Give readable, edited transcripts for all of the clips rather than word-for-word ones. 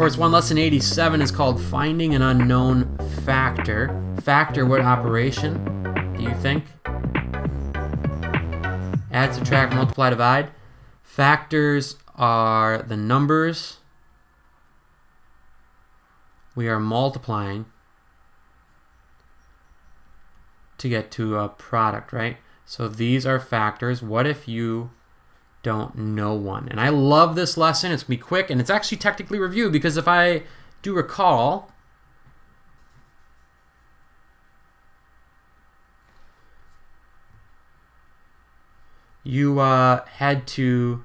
Course 1, Lesson 87 is called Finding an Unknown Factor. Factor, what operation do you think? Add, subtract, multiply, divide. Factors are the numbers we are multiplying to get to a product, right? So these are factors. What if you don't know one? And I love this lesson. It's going to be quick, and it's actually technically review, because if I do recall, you had to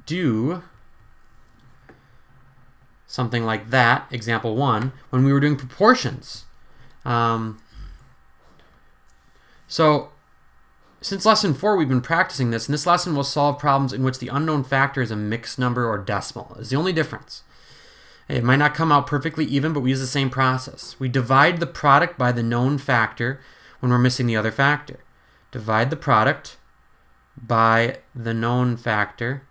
do something like that, example 1, when we were doing proportions. So since lesson 4, we've been practicing this. In this lesson, we'll solve problems in which the unknown factor is a mixed number or decimal. It's the only difference. It might not come out perfectly even, but we use the same process. We divide the product by the known factor when we're missing the other factor. Divide the product by the known factor.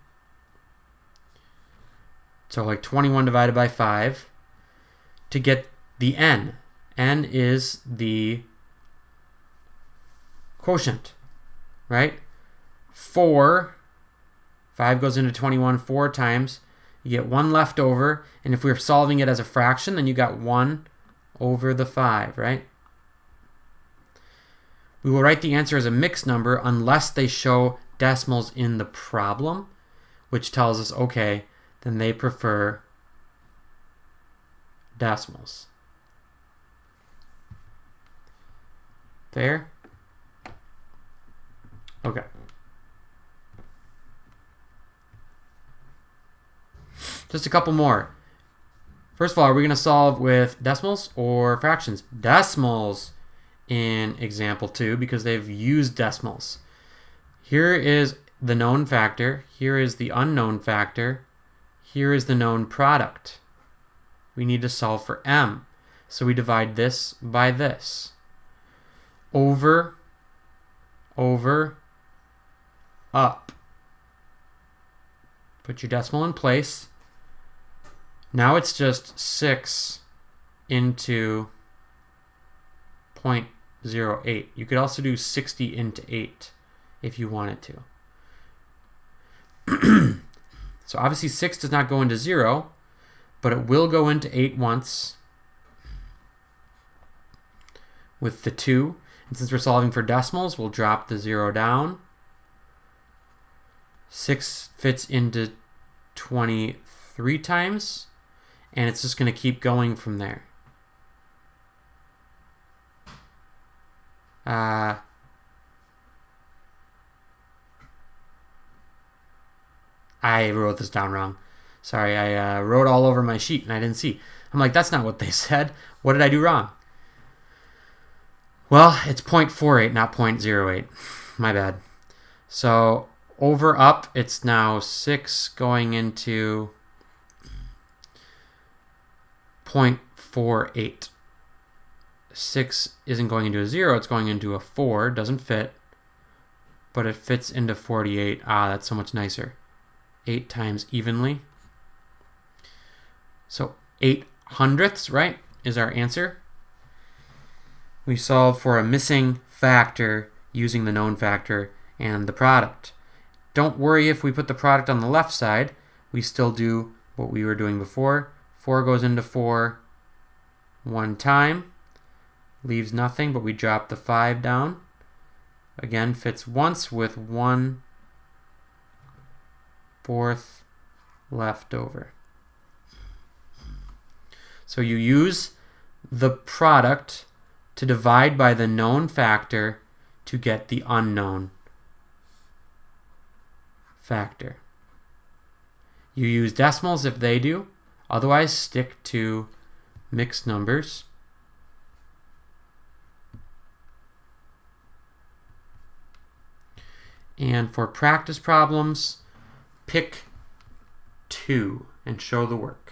So like 21 divided by 5 to get the n. N is the quotient, right? 5 goes into 21 4 times. You get 1 left over, and if we're solving it as a fraction, then you got 1 over the 5, right? We will write the answer as a mixed number unless they show decimals in the problem, which tells us, okay, then they prefer decimals. Fair? Okay. Just a couple more. First of all, are we going to solve with decimals or fractions? Decimals in example 2, because they've used decimals. Here is the known factor. Here is the unknown factor. Here is the known product. We need to solve for m. So we divide this by this. Over, up. Put your decimal in place. Now it's just 6 into 0.08. You could also do 60 into 8 if you wanted to. So obviously 6 does not go into 0, but it will go into 8 once with the 2. And since we're solving for decimals, we'll drop the 0 down. 6 fits into 23 times, and it's just going to keep going from there. I wrote this down wrong. Sorry, I wrote all over my sheet and I didn't see. I'm like, that's not what they said. What did I do wrong? Well, it's 0.48, not 0.08. My bad. So over up, it's now 6 going into 0.48. 6 isn't going into a 0, it's going into a 4. Doesn't fit, but it fits into 48. Ah, that's so much nicer. 8 times evenly. So 8 hundredths, right, is our answer. We solve for a missing factor using the known factor and the product. Don't worry if we put the product on the left side. We still do what we were doing before. 4 goes into 4 one time. Leaves nothing, but we drop the 5 down. Again, fits once with 1/4 left over. So you use the product to divide by the known factor to get the unknown factor. You use decimals if they do. Otherwise, stick to mixed numbers. And for practice problems, pick 2 and show the work.